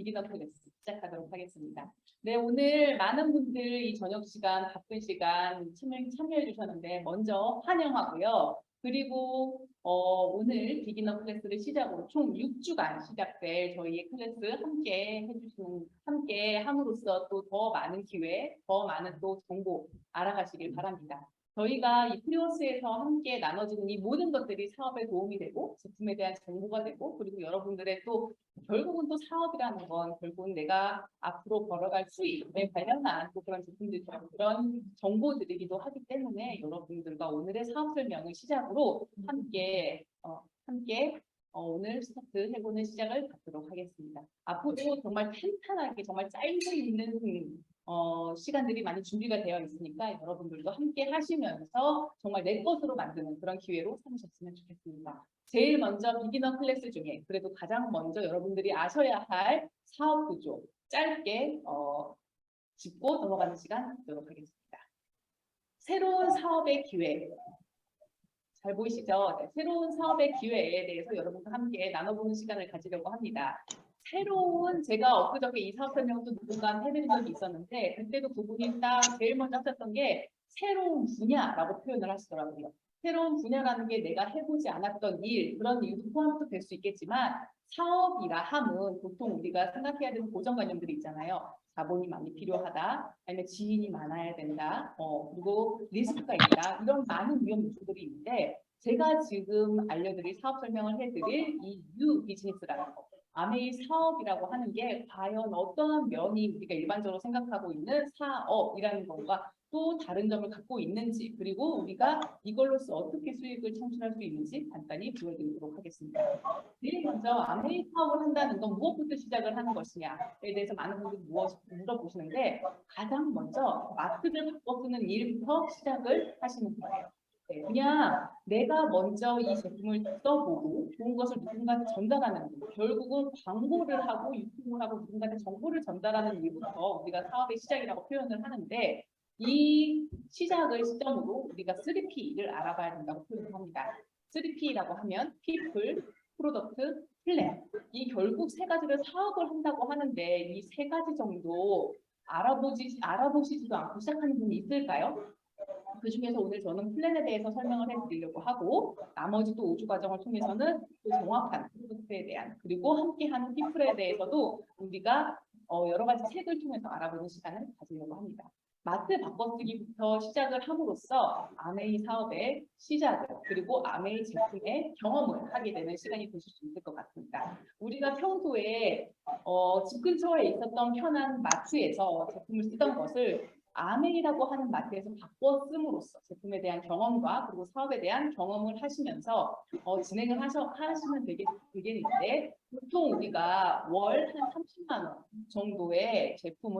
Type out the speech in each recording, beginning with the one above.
비기너 클래스 시작하도록 하겠습니다. 네, 오늘 많은 분들 이 저녁 시간, 바쁜 시간 참여해 주셨는데 먼저 환영하고요. 그리고 오늘 비기너 클래스를 시작으로 총 6주간 시작될 저희의 클래스 함께 함으로써 또 더 많은 기회, 더 많은 또 정보 알아가시길 바랍니다. 저희가 이 프리워스에서 함께 나눠지는 이 모든 것들이 사업에 도움이 되고 제품에 대한 정보가 되고 그리고 여러분들의 또 결국은 또 사업이라는 건 결국은 내가 앞으로 벌어갈 수익에 관련한 또 그런 제품들 그런 정보들이기도 하기 때문에 여러분들과 오늘의 사업 설명을 시작으로 함께 오늘 스타트 해보는 시작을 갖도록 하겠습니다. 앞으로 정말 탄탄하게 정말 짧고 있는 시간들이 많이 준비가 되어 있으니까 여러분들도 함께 하시면서 정말 내 것으로 만드는 그런 기회로 삼으셨으면 좋겠습니다. 제일 먼저 비기너 클래스 중에 그래도 가장 먼저 여러분들이 아셔야 할 사업 구조 짧게 짚고 넘어가는 시간 갖도록 하겠습니다. 새로운 사업의 기회. 잘 보이시죠? 네, 새로운 사업의 기회에 대해서 여러분과 함께 나눠보는 시간을 가지려고 합니다. 제가 엊그저께 이 사업 설명도 누군가 해드린 적이 있었는데 그때도 그분이 딱 제일 먼저 하셨던 게 새로운 분야라고 표현을 하시더라고요. 새로운 분야라는 게 내가 해보지 않았던 일, 그런 일도 포함도 될 수 있겠지만 사업이라 함은 보통 우리가 생각해야 되는 고정관념들이 있잖아요. 자본이 많이 필요하다, 아니면 지인이 많아야 된다, 그리고 리스크가 있다, 이런 많은 위험 요소들이 있는데 제가 지금 알려드릴 사업 설명을 해드릴 이 뉴 비즈니스라는 거, 아메이 사업이라고 하는 게 과연 어떠한 면이 우리가 일반적으로 생각하고 있는 사업이라는 것과 또 다른 점을 갖고 있는지 그리고 우리가 이걸로서 어떻게 수익을 창출할 수 있는지 간단히 보여드리도록 하겠습니다. 제일 먼저 아메이 사업을 한다는 건 무엇부터 시작을 하는 것이냐에 대해서 많은 분들이 물어보시는데 가장 먼저 마트를 바꿔 쓰는 일부터 시작을 하시는 거예요. 네, 그냥 내가 먼저 이 제품을 써보고 좋은 것을 누군가한테 전달하는 일, 결국은 광고를 하고 유통을 하고 누군가한테 정보를 전달하는 일부터 우리가 사업의 시작이라고 표현을 하는데 이 시작을 시점으로 우리가 3P를 알아봐야 된다고 표현합니다. 3P라고 하면 People, Product, Plan. 이 결국 세 가지를 사업을 한다고 하는데 이 세 가지 정도 알아보시지도 않고 시작하는 분이 있을까요? 그 중에서 오늘 저는 플랜에 대해서 설명을 해드리려고 하고 나머지 또 5주 과정을 통해서는 또 정확한 프로젝트에 대한 그리고 함께하는 피플에 대해서도 우리가 여러 가지 책을 통해서 알아보는 시간을 가지려고 합니다. 마트 바꿔쓰기부터 시작을 함으로써 아메이 사업의 시작을 그리고 아메이 제품의 경험을 하게 되는 시간이 되실 수 있을 것 같습니다. 우리가 평소에 집 근처에 있었던 편한 마트에서 제품을 쓰던 것을 아메이라고 하는 마트에서 바꿔 씀으로써 제품에 대한 경험과 그리고 사업에 대한 경험을 하시면서 진행을 하시면 되겠는데 보통 우리가 월 한 30만 원 정도의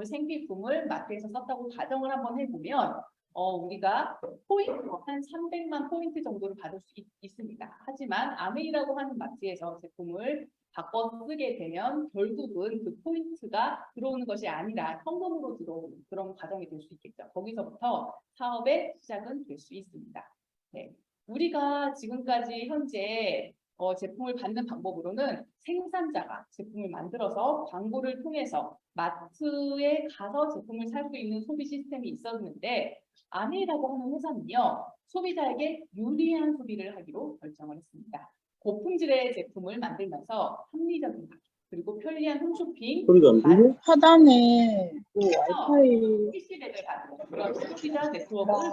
생필품을 마트에서 썼다고 가정을 한번 해보면 우리가 포인트 한 300만 포인트 정도를 받을 수 있습니다. 하지만 아메이라고 하는 마트에서 제품을 바꿔 쓰게 되면 결국은 그 포인트가 들어오는 것이 아니라 현금으로 들어오는 그런 과정이 될 수 있겠죠. 거기서부터 사업의 시작은 될 수 있습니다. 네. 우리가 지금까지 현재 제품을 받는 방법으로는 생산자가 제품을 만들어서 광고를 통해서 마트에 가서 제품을 살 수 있는 소비 시스템이 있었는데 아메이라고 하는 회사는요. 소비자에게 유리한 소비를 하기로 결정을 했습니다. 고품질의 제품을 만들면서 합리적인 가격 그리고 편리한 홈쇼핑 하단에 와이파이 PC랩을 가지고 그런 소비자 네트워크를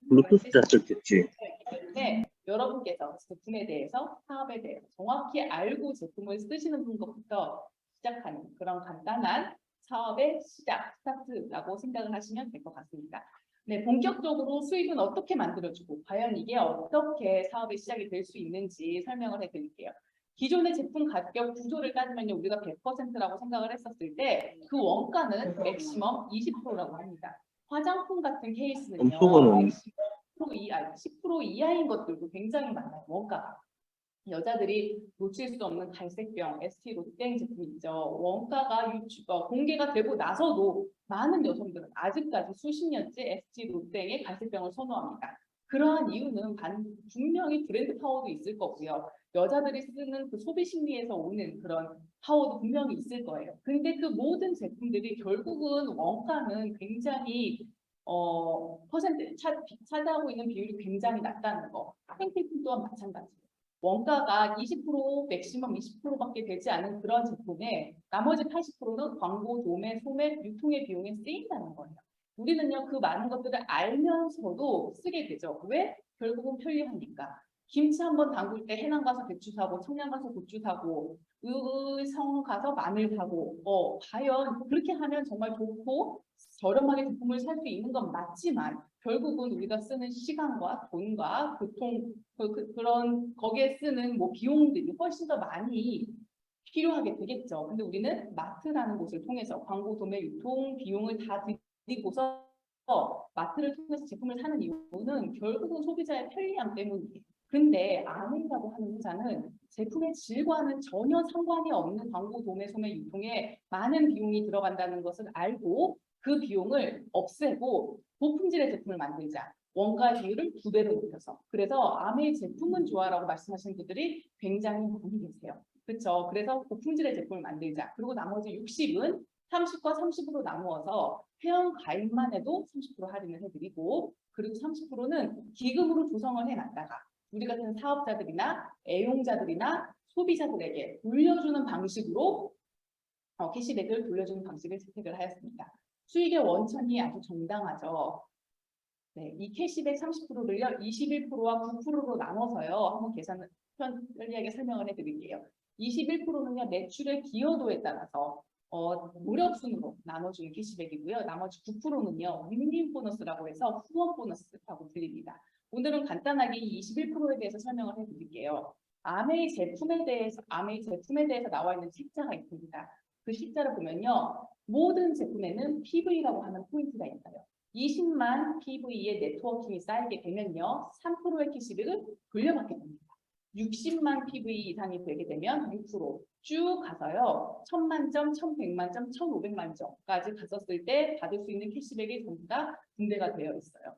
블루투스가 썼겠지. 때문에 여러분께서 제품에 대해서 사업에 대해서 정확히 알고 제품을 쓰시는 분부터 시작하는 그런 간단한 사업의 스타트라고 생각을 하시면 될 것 같습니다. 네, 본격적으로 수익은 어떻게 만들어주고 과연 이게 어떻게 사업의 시작이 될 수 있는지 설명을 해드릴게요. 기존의 제품 가격 구조를 따지면 우리가 100%라고 생각을 했었을 때 그 원가는 맥시멈 20%라고 합니다. 화장품 같은 케이스는요. 10% 이하인 것들도 굉장히 많아요. 원가가. 여자들이 놓칠 수 없는 갈색병, ST 로땡 제품 있죠. 원가가 공개가 되고 나서도 많은 여성들은 아직까지 수십 년째 ST 로땡의 갈색병을 선호합니다. 그러한 이유는 분명히 브랜드 파워도 있을 거고요. 여자들이 쓰는 그 소비 심리에서 오는 그런 파워도 분명히 있을 거예요. 근데 그 모든 제품들이 결국은 원가는 굉장히 퍼센트 차지하고 있는 비율이 굉장히 낮다는 거. 생필품 또한 마찬가지예요. 원가가 20% 맥시멈 20%밖에 되지 않은 그런 제품에 나머지 80%는 광고, 도매, 소매, 유통의 비용에 쓰인다는 거예요. 우리는요, 그 많은 것들을 알면서도 쓰게 되죠. 왜? 결국은 편리하니까. 김치 한번 담글 때 해남 가서 배추 사고, 청양 가서 고추 사고, 의성 가서 마늘 사고, 과연 그렇게 하면 정말 좋고 저렴하게 제품을 살 수 있는 건 맞지만 결국은 우리가 쓰는 시간과 돈과 교통 그런 거기에 쓰는 뭐 비용들이 훨씬 더 많이 필요하게 되겠죠. 근데 우리는 마트라는 곳을 통해서 광고, 도매, 유통 비용을 다 들이고서 마트를 통해서 제품을 사는 이유는 결국은 소비자의 편리함 때문이에요. 근데 아메이라고 하는 회사는 제품의 질과는 전혀 상관이 없는 광고, 도매, 소매, 유통에 많은 비용이 들어간다는 것을 알고 그 비용을 없애고 고품질의 제품을 만들자. 원가 비율을 2배로 높여서. 그래서 아메이 제품은 좋아라고 말씀하시는 분들이 굉장히 많이 계세요. 그렇죠. 그래서 고품질의 제품을 만들자. 그리고 나머지 60은 30과 30으로 나누어서 회원 가입만 해도 30% 할인을 해드리고 그리고 30%는 기금으로 조성을 해놨다가 우리 같은 사업자들이나 애용자들이나 소비자들에게 돌려주는 방식으로 캐시백을 돌려주는 방식을 채택을 하였습니다. 수익의 원천이 아주 정당하죠. 네, 이 캐시백 30%를요, 21%와 9%로 나눠서요, 한번 계산을 편리하게 설명을 해드릴게요. 21%는요, 매출의 기여도에 따라서 노력순으로 나눠주는 캐시백이고요. 나머지 9%는요, 윈윈 보너스라고 해서 후원 보너스라고 불립니다. 오늘은 간단하게 이 21%에 대해서 설명을 해드릴게요. 아메이 제품에 대해서 나와 있는 책자가 있습니다. 그 책자를 보면요, 모든 제품에는 PV라고 하는 포인트가 있어요. 20만 PV의 네트워킹이 쌓이게 되면요, 3%의 캐시백을 돌려받게 됩니다. 60만 PV 이상이 되게 되면 6%쭉 가서요. 1000만 점, 1100만 점, 1500만 점까지 갔었을 때 받을 수 있는 캐시백이 전부 다 분배가 되어 있어요.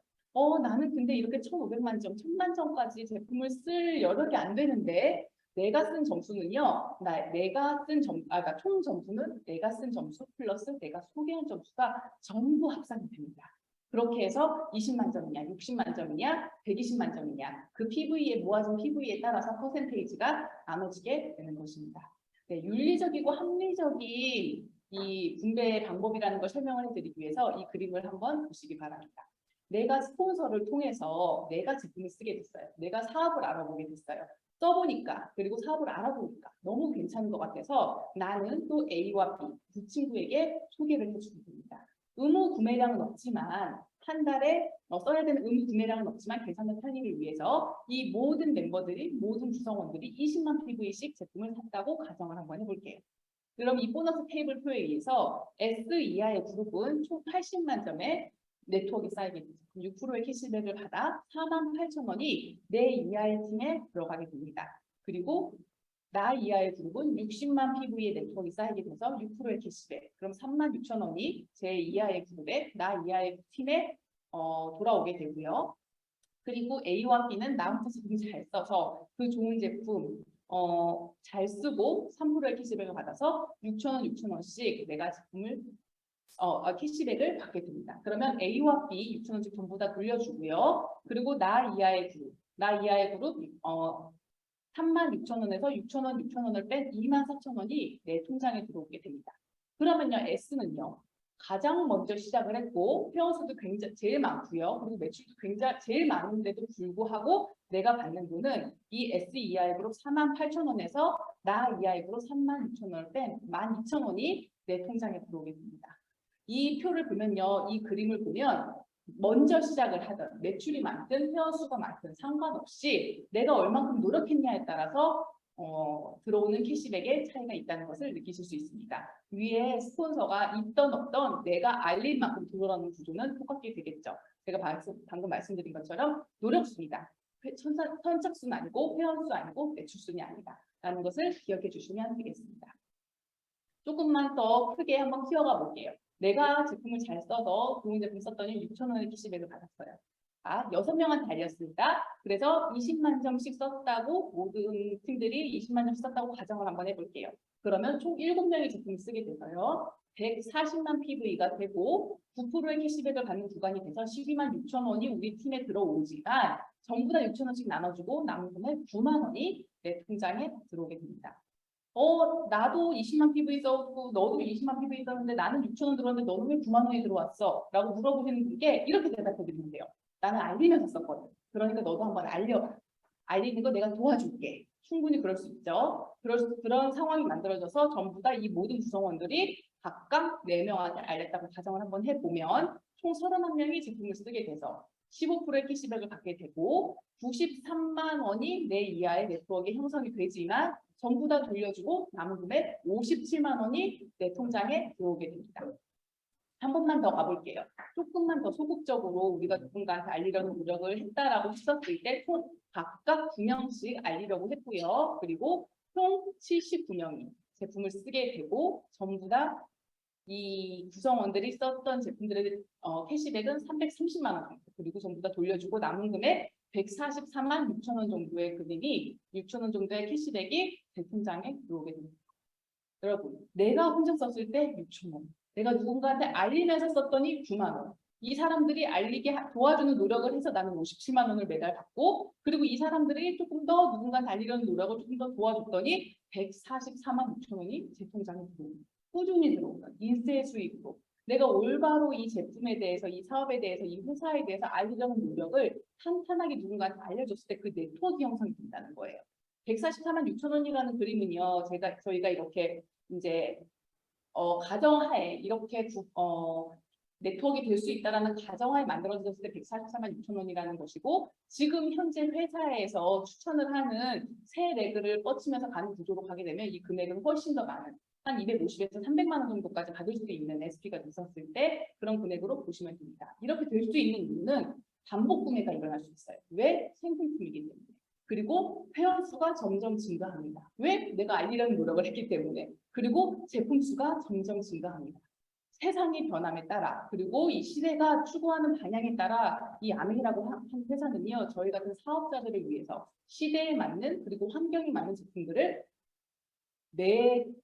나는 근데 이렇게 1500만 점, 1000만 점까지 제품을 쓸 여력이 안 되는데 내가 쓴 점수는요. 그러니까 총 점수는 내가 쓴 점수 플러스 내가 소개한 점수가 전부 합산이 됩니다. 그렇게 해서 20만 점이냐, 60만 점이냐, 120만 점이냐 그 PV에 모아진 PV에 따라서 퍼센테이지가 나눠지게 되는 것입니다. 네, 윤리적이고 합리적인 이 분배 방법이라는 걸 설명을 해드리기 위해서 이 그림을 한번 보시기 바랍니다. 내가 스폰서를 통해서 내가 제품을 쓰게 됐어요. 내가 사업을 알아보게 됐어요. 써보니까 그리고 사업을 알아보니까 너무 괜찮은 것 같아서 나는 또 A와 B 두 친구에게 소개를 해주게 됩니다. 의무 구매량은 없지만 한 달에 써야 되는 의무 구매량은 없지만 계산의 편의를 위해서 이 모든 멤버들이 모든 구성원들이 20만 PV씩 제품을 샀다고 가정을 한번 해볼게요. 그럼 이 보너스 테이블 표에 의해서 S 이하의 그룹은 총 80만 점의 네트워크가 쌓이게 되죠. 6%의 캐시백을 받아 48,000원이 내 이하의 팀에 들어가게 됩니다. 그리고 나 이하의 그룹은 60만 PV의 네트워크가 쌓이게 돼서 6%의 캐시백. 그럼 36,000원이 제 이하의 그룹에 나 이하의 팀에 돌아오게 되고요. 그리고 A와 B는 나한테 제품 잘 써서 그 좋은 제품 잘 쓰고 3%의 캐시백을 받아서 6,000원, 6,000원씩 내가 제품을 캐시백을 받게 됩니다. 그러면 A와 B 6,000원씩 전부 다 돌려주고요. 그리고 나 이하의 그룹 36,000원에서 6,000원, 6,000원을 뺀 24,000원이 내 통장에 들어오게 됩니다. 그러면요, S는요, 가장 먼저 시작을 했고 회원수도 굉장히 제일 많고요. 그리고 매출도 굉장히 제일 많은데도 불구하고 내가 받는 돈은 이 S 이하의 그룹 48,000원에서 나 이하의 그룹 36,000원을 뺀 12,000원이 내 통장에 들어오게 됩니다. 이 표를 보면요, 이 그림을 보면 먼저 시작을 하든 매출이 많든 회원수가 많든 상관없이 내가 얼만큼 노력했냐에 따라서 들어오는 캐시백의 차이가 있다는 것을 느끼실 수 있습니다. 위에 스폰서가 있던 없던 내가 알릴 만큼 들어가는 구조는 똑같게 되겠죠. 제가 방금 말씀드린 것처럼 노력수입니다. 선착순 아니고 회원수 아니고 매출순이 아니다. 라는 것을 기억해 주시면 되겠습니다. 조금만 더 크게 한번 키워가 볼게요. 내가 제품을 잘 써서 좋은 제품 썼더니 6,000원의 캐시백을 받았어요. 자, 6명한테 알렸습니다. 그래서 20만 점씩 썼다고 모든 팀들이 20만 점씩 썼다고 가정을 한번 해볼게요. 그러면 총 7명이 제품을 쓰게 돼서요. 140만 PV가 되고 9%의 캐시백을 받는 구간이 돼서 12만 6천 원이 우리 팀에 들어오지만 전부 다 6천 원씩 나눠주고 남은 돈을 9만 원이 내 통장에 들어오게 됩니다. 나도 20만 PV 썼고 너도 20만 PV 썼는데 나는 6천 원 들어왔는데 너는 왜 9만 원이 들어왔어? 라고 물어보시는 분께 이렇게 대답해 드리면 돼요. 나는 알리면서 썼거든. 그러니까 너도 한번 알려봐. 알리는 거 내가 도와줄게. 충분히 그럴 수 있죠. 그런 상황이 만들어져서 전부 다 이 모든 구성원들이 각각 4명한테 알렸다고 가정을 한번 해보면 총 31명이 제품을 쓰게 돼서 15%의 캐시백을 받게 되고 93만 원이 내 이하의 네트워크에 형성이 되지만 전부 다 돌려주고 남은 금액 57만 원이 내 통장에 들어오게 됩니다. 한 번만 더 가볼게요. 조금만 더 소극적으로 우리가 누군가한테 알리려는 노력을 했다라고 했었을 때 총 각각 9명씩 알리려고 했고요. 그리고 총 79명이 제품을 쓰게 되고 전부 다 이 구성원들이 썼던 제품들의 캐시백은 330만 원 정도, 그리고 전부 다 돌려주고 남은 금액 144만 6천 원 정도의 금액이 6천 원 정도의 캐시백이 제 통장에 들어오게 됩니다. 여러분, 내가 혼자 썼을 때 6천 원, 내가 누군가한테 알리면서 썼더니 9만 원. 이 사람들이 알리게 도와주는 노력을 해서 나는 57만 원을 매달 받고, 그리고 이 사람들이 조금 더 누군가한테 알리려는 노력을 조금 더 도와줬더니 144만 6천 원이 제 통장에 들어옵니다. 꾸준히 들어온다. 인세 수익으로. 내가 올바로 이 제품에 대해서, 이 사업에 대해서, 이 회사에 대해서 알리려는 노력을 탄탄하게 누군가한테 알려줬을 때 그 네트워크 형성이 된다는 거예요. 144만 6천 원이라는 그림은요, 저희가 이렇게 이제 가정하에 이렇게 네트워크가 될 수 있다라는 가정하에 만들어졌을 때 144만 6천 원이라는 것이고, 지금 현재 회사에서 추천을 하는 새 레그를 뻗치면서 가는 구조로 가게 되면 이 금액은 훨씬 더 많은 한 250에서 300만 원 정도까지 받을 수 있는 SP가 있었을 때 그런 금액으로 보시면 됩니다. 이렇게 될 수 있는 이유는 반복 구매가 일어날 수 있어요. 왜? 생필품이기 때문에. 그리고 회원 수가 점점 증가합니다. 왜? 내가 알리려는 노력을 했기 때문에. 그리고 제품 수가 점점 증가합니다. 세상의 변함에 따라, 그리고 이 시대가 추구하는 방향에 따라 이 아메이라고 한 회사는요, 저희 같은 사업자들을 위해서 시대에 맞는, 그리고 환경에 맞는 제품들을 매일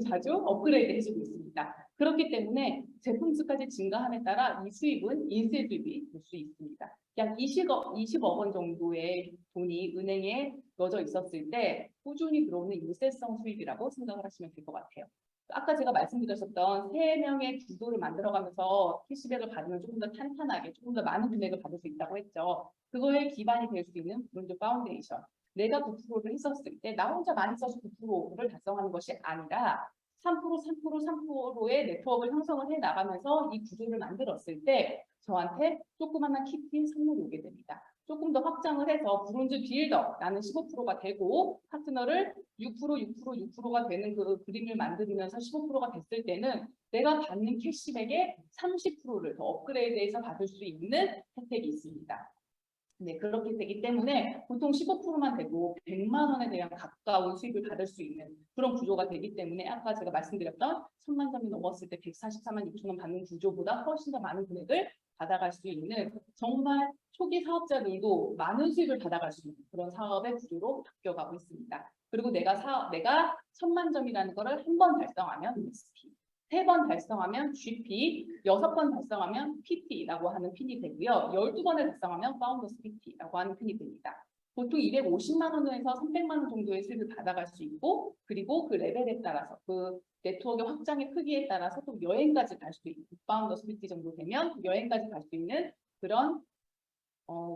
자주 업그레이드 해주고 있습니다. 그렇기 때문에 제품 수까지 증가함에 따라 이 수입은 인세 수입이 될 수 있습니다. 약 20억 원 정도의 돈이 은행에 넣어져 있었을 때 꾸준히 들어오는 인세성 수입이라고 생각을 하시면 될 것 같아요. 아까 제가 말씀드렸었던 3명의 구도를 만들어가면서 캐시백을 받으면 조금 더 탄탄하게, 조금 더 많은 금액을 받을 수 있다고 했죠. 그거에 기반이 될 수 있는 브론즈 파운데이션. 내가 9%를 했었을 때 나 혼자 많이 써서 9%를 달성하는 것이 아니라 3%의 네트워크를 형성을 해 나가면서 이 구조를 만들었을 때 저한테 조그마한 키트 선물이 오게 됩니다. 조금 더 확장을 해서 브론즈 빌더라는 15%가 되고 파트너를 6%가 되는 그 그림을 만들면서 15%가 됐을 때는 내가 받는 캐시백의 30%를 더 업그레이드해서 받을 수 있는 혜택이 있습니다. 네, 그렇게 되기 때문에 보통 15%만 되고 100만 원에 대한 가까운 수익을 받을 수 있는 그런 구조가 되기 때문에 아까 제가 말씀드렸던 1000만 점이 넘었을 때 144만 6천 원 받는 구조보다 훨씬 더 많은 금액을 받아갈 수 있는, 정말 초기 사업자들도 많은 수익을 받아갈 수 있는 그런 사업의 구조로 바뀌어가고 있습니다. 그리고 내가 1000만 점이라는 거를 한 번 달성하면 SP, 3번 달성하면 GP, 6번 달성하면 PT라고 하는 핀이 되고요. 12번을 달성하면 파운더스 PT라고 하는 핀이 됩니다. 보통 250만 원에서 300만 원 정도의 수익을 받아갈 수 있고, 그리고 그 레벨에 따라서 그 네트워크 확장의 크기에 따라서 또 여행까지 갈 수도 있고, 파운더스 PT 정도 되면 여행까지 갈 수 있는 그런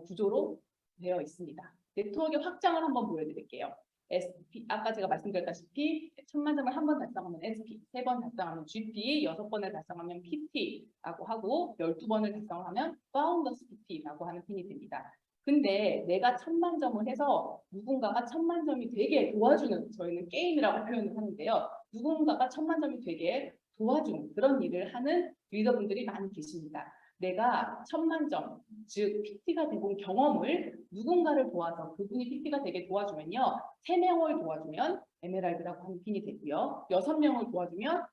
구조로 되어 있습니다. 네트워크 확장을 한번 보여드릴게요. SP, 아까 제가 말씀드렸다시피 1000만 점을 한 번 달성하면 SP, 3번 달성하면 GP, 6번을 달성하면 PT라고 하고 12번을 달성하면 파운더스 PT라고 하는 핀이 됩니다. 근데 내가 1000만 점을 해서 누군가가 1000만 점이 되게 도와주는, 저희는 게임이라고 표현을 하는데요. 누군가가 1000만 점이 되게 도와주는 그런 일을 하는 리더분들이 많이 계십니다. 내가 1000만 점, 즉 PT가 되본 경험을 누군가를 도와서 그분이 PT가 되게 도와주면요. 3명을 도와주면 에메랄드라고 하는 핀이 되고요. 6명을 도와주면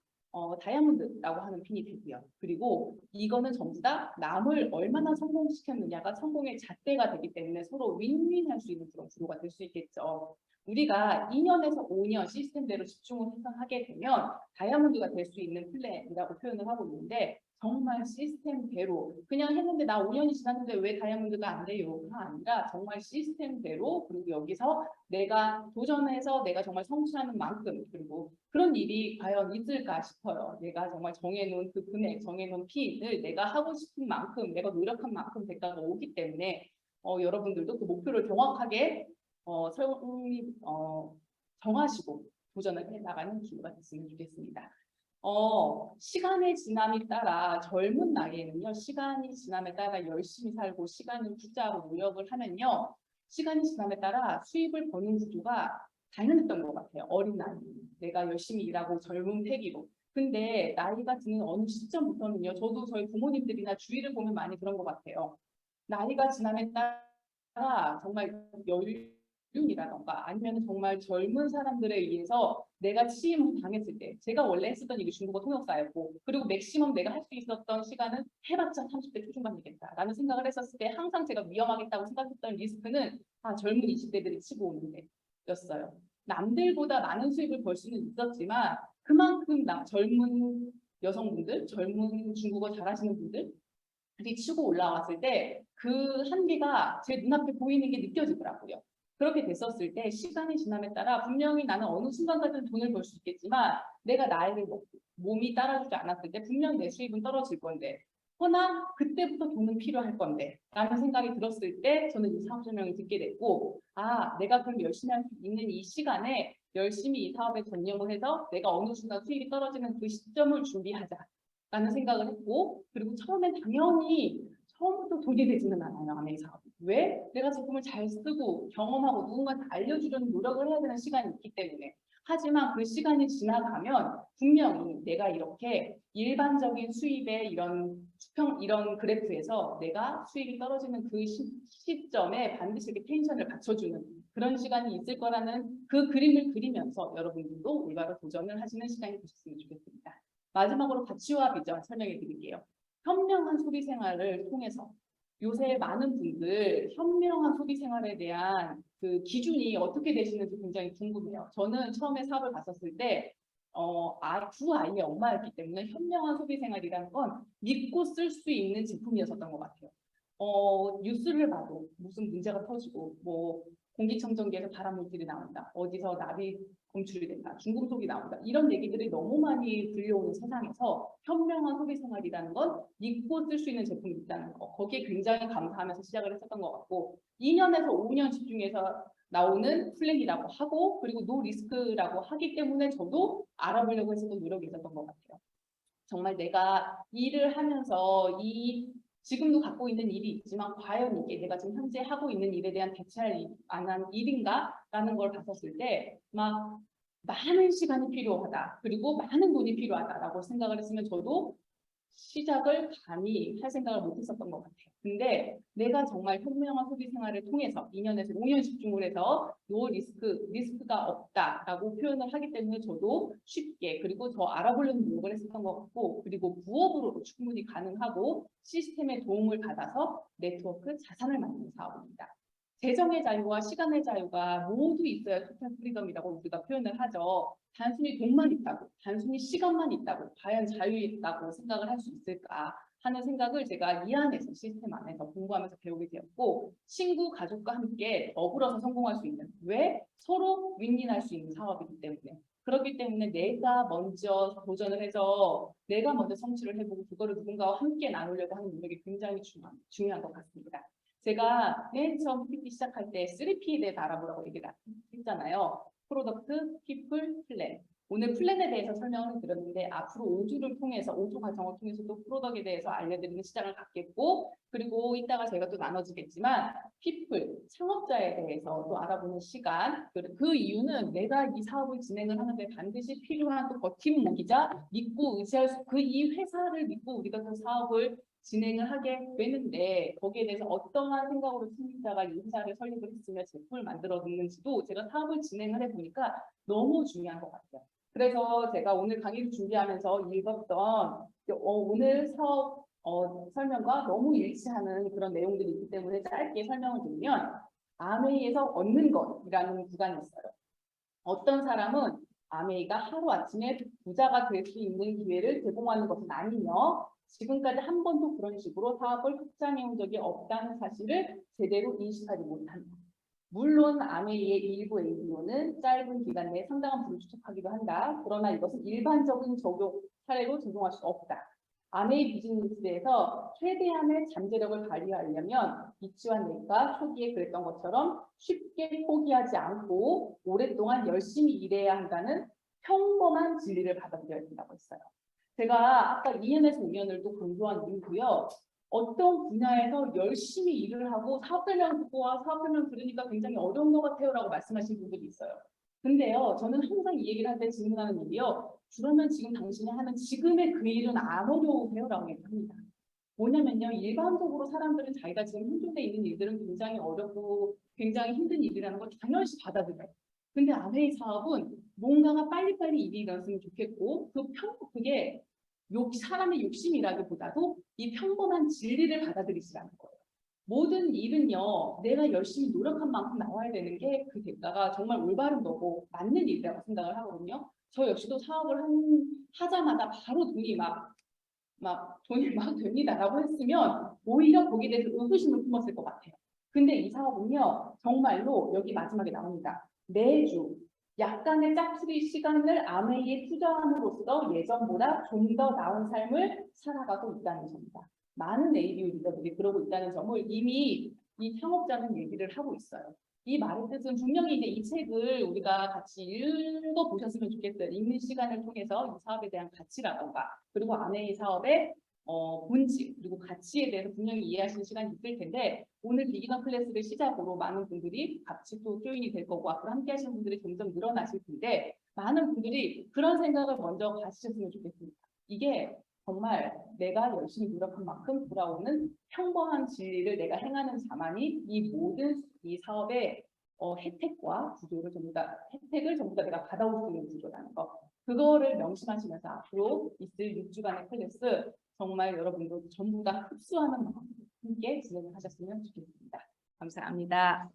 다이아몬드라고 하는 핀이 되고요. 그리고 이거는 전부 다 남을 얼마나 성공시켰느냐가 성공의 잣대가 되기 때문에 서로 윈윈할 수 있는 그런 구도가 될 수 있겠죠. 우리가 2년에서 5년 시스템대로 집중을 해서 하게 되면 다이아몬드가 될 수 있는 플랜이라고 표현을 하고 있는데 정말 시스템대로 그냥 했는데 나 5년이 지났는데 왜 다이아몬드가 안 돼요가 아니라 정말 시스템대로 그리고 여기서 내가 도전해서 내가 정말 성취하는 만큼 그리고 그런 일이 과연 있을까 싶어요. 내가 정말 정해놓은 그 금액, 정해놓은 핀을 내가 하고 싶은 만큼, 내가 노력한 만큼 대가가 오기 때문에 여러분들도 그 목표를 정확하게 정하시고 도전을 해 나가는 기회가 됐으면 좋겠습니다. 시간의 지남에 따라 젊은 나이에는요, 시간이 지남에 따라 열심히 살고 시간을 투자하고 노력을 하면요, 시간이 지남에 따라 수입을 버는 구조가 당연했던 것 같아요. 어린 나이, 내가 열심히 일하고 젊은 패기로. 근데 나이가 드는 어느 시점부터는요, 저도 저희 부모님들이나 주위를 보면 많이 그런 것 같아요. 나이가 지남에 따라 정말 연륜이라던가 아니면 정말 젊은 사람들에 의해서 내가 취임을 당했을 때 제가 원래 했었던 일이 중국어 통역사였고 그리고 맥시멈 내가 할 수 있었던 시간은 해봤자 30대 초중반이겠다라는 생각을 했었을 때 항상 제가 위험하겠다고 생각했던 리스크는 젊은 20대들이 치고 오는 데였어요. 남들보다 많은 수입을 벌 수는 있었지만 그만큼 젊은 여성분들, 젊은 중국어 잘하시는 분들이 치고 올라왔을 때 그 한계가 제 눈앞에 보이는 게 느껴지더라고요. 그렇게 됐었을 때 시간이 지남에 따라 분명히 나는 어느 순간까지는 돈을 벌 수 있겠지만 내가 나이를 먹고 몸이 따라주지 않았을 때 분명 내 수입은 떨어질 건데 허나 그때부터 돈은 필요할 건데 라는 생각이 들었을 때 저는 이 사업 설명을 듣게 됐고 내가 그럼 열심히 할 수 있는 이 시간에 열심히 이 사업에 전념을 해서 내가 어느 순간 수입이 떨어지는 그 시점을 준비하자 라는 생각을 했고 그리고 처음엔 당연히 처음부터 돈이 되지는 않아요. 아메이 사업이. 왜? 내가 제품을 잘 쓰고 경험하고 누군가한테 알려주려는 노력을 해야 되는 시간이 있기 때문에. 하지만 그 시간이 지나가면 분명히 내가 이렇게 일반적인 수입의 이런 그래프에서 내가 수입이 떨어지는 그 시점에 반드시 이렇게 텐션을 받쳐주는 그런 시간이 있을 거라는 그 그림을 그리면서 여러분들도 올바로 도전을 하시는 시간이 되셨으면 좋겠습니다. 마지막으로 가치와 비전 설명해 드릴게요. 현명한 소비 생활을 통해서 요새 많은 분들 현명한 소비 생활에 대한 그 기준이 어떻게 되시는지 굉장히 궁금해요. 저는 처음에 사업을 갔었을 때 두 아이의 엄마였기 때문에 현명한 소비 생활이라는 건 믿고 쓸 수 있는 제품이었었던 것 같아요. 뉴스를 봐도 무슨 문제가 터지고 뭐 공기청정기에서 발암물질이 나온다. 어디서 나비 검출이 된다. 중금속이 나온다. 이런 얘기들이 너무 많이 들려오는 세상에서 현명한 소비 생활이라는 건 믿고 쓸 수 있는 제품이 있다는 거. 거기에 굉장히 감사하면서 시작을 했었던 것 같고 2년에서 5년 집중해서 나오는 플랜이라고 하고 그리고 노 리스크라고 하기 때문에 저도 알아보려고 했었던 노력이 있었던 것 같아요. 정말 내가 일을 하면서 지금도 갖고 있는 일이 있지만 과연 이게 내가 지금 현재 하고 있는 일에 대한 대체할 만한 일인가? 라는 걸 봤었을 때 막 많은 시간이 필요하다. 그리고 많은 돈이 필요하다라고 생각을 했으면 저도 시작을 감히 할 생각을 못 했었던 것 같아요. 근데 내가 정말 현명한 소비 생활을 통해서 2년에서 5년 집중을 해서 노 리스크가 없다라고 표현을 하기 때문에 저도 쉽게 그리고 더 알아보려는 노력을 했었던 것 같고 그리고 부업으로도 충분히 가능하고 시스템의 도움을 받아서 네트워크 자산을 만드는 사업입니다. 재정의 자유와 시간의 자유가 모두 있어야 토탈 프리덤이라고 우리가 표현을 하죠. 단순히 돈만 있다고, 단순히 시간만 있다고, 과연 자유있다고 생각을 할 수 있을까 하는 생각을 제가 이 안에서 시스템 안에서 공부하면서 배우게 되었고 친구, 가족과 함께 더불어서 성공할 수 있는 왜? 서로 윈윈할 수 있는 사업이기 때문에 그렇기 때문에 내가 먼저 도전을 해서 내가 먼저 성취를 해보고 그거를 누군가와 함께 나누려고 하는 노력이 굉장히 중요한 것 같습니다. 제가 맨 처음 PPT 시작할 때 3P에 대해서 알아보라고 얘기를 했잖아요. 프로덕트, 피플, 플랜. 오늘 플랜에 대해서 설명을 드렸는데 앞으로 5주를 통해서 5주 과정을 통해서 또 프로덕트에 대해서 알려드리는 시장을 갖겠고 그리고 이따가 저희가 또 나눠지겠지만 피플, 창업자에 대해서 또 알아보는 시간 그 이유는 내가 이 사업을 진행을 하는데 반드시 필요한 또 버팀목이자 믿고 의지할 이 회사를 믿고 우리가 그 사업을 진행을 하게 되는데 거기에 대해서 어떠한 생각으로 창립자가 이 회사를 설립을 했으며 제품을 만들었는지도 제가 사업을 진행을 해보니까 너무 중요한 것 같아요. 그래서 제가 오늘 강의를 준비하면서 읽었던 오늘 사업 설명과 너무 일치하는 그런 내용들이 있기 때문에 짧게 설명을 드리면 아메이에서 얻는 것이라는 구간이 있어요. 어떤 사람은 아메이가 하루아침에 부자가 될 수 있는 기회를 제공하는 것은 아니며 지금까지 한 번도 그런 식으로 사업을 확장해 온 적이 없다는 사실을 제대로 인식하지 못한다. 물론 아메이의 일부 ABO는 짧은 기간 내에 상당한 부를 추적하기도 한다. 그러나 이것은 일반적인 적용 사례로 적용할 수 없다. 아메이 비즈니스에서 최대한의 잠재력을 발휘하려면 이치와 내가 초기에 그랬던 것처럼 쉽게 포기하지 않고 오랫동안 열심히 일해야 한다는 평범한 진리를 받아들여야 된다고 했어요. 제가 아까 2년에서 5년을 또 강조한 이유고요. 어떤 분야에서 열심히 일을 하고 사업 설명 듣고 사업 설명 들으니까 굉장히 어려운 것 같아요 라고 말씀하신 분들이 있어요. 근데요, 저는 항상 이 얘기를 할 때 질문하는 일이요. 그러면 지금 당신이 하는 지금의 그 일은 안 어려우세요? 라고 얘기합니다. 뭐냐면요, 일반적으로 사람들은 자기가 지금 현존에 있는 일들은 굉장히 어렵고 굉장히 힘든 일이라는 걸 당연시 받아들여요. 근데 아메이 사업은 뭔가가 빨리빨리 일이 일어났으면 좋겠고 그게 사람의 욕심이라기보다도 이 평범한 진리를 받아들이시라는 거예요. 모든 일은요, 내가 열심히 노력한 만큼 나와야 되는 게 그 대가가 정말 올바른 거고 맞는 일이라고 생각을 하거든요. 저 역시도 사업을 하자마자 바로 돈이 막 됩니다라고 했으면 오히려 거기에 대해서 의구심을 품었을 것 같아요. 근데 이 사업은요, 정말로 여기 마지막에 나옵니다. 매주 약간의 짝수리 시간을 아메이에 투자함으로써 예전보다 좀 더 나은 삶을 살아가고 있다는 점입니다. 많은 ABO 리더들이 그러고 있다는 점을 이미 이 창업자는 얘기를 하고 있어요. 이 말의 뜻은 분명히 이제 이 책을 우리가 같이 읽어보셨으면 좋겠어요. 읽는 시간을 통해서 이 사업에 대한 가치라던가 그리고 아메이 사업의 본질 그리고 가치에 대해서 분명히 이해하시는 시간이 있을 텐데 오늘 비기너 클래스를 시작으로 많은 분들이 같이 또 조인이 될 거고 앞으로 함께 하시는 분들이 점점 늘어나실 텐데 많은 분들이 그런 생각을 먼저 가지셨으면 좋겠습니다. 이게 정말 내가 열심히 노력한 만큼 돌아오는 평범한 진리를 내가 행하는 자만이 이 모든 이 사업의 혜택과 구조를 혜택을 전부 다 내가 받아올 수 있는 구조라는 거. 그거를 명심하시면서 앞으로 있을 6주간의 클래스 정말 여러분도 전부 다 흡수하는 마음으로 함께 진행을 하셨으면 좋겠습니다. 감사합니다.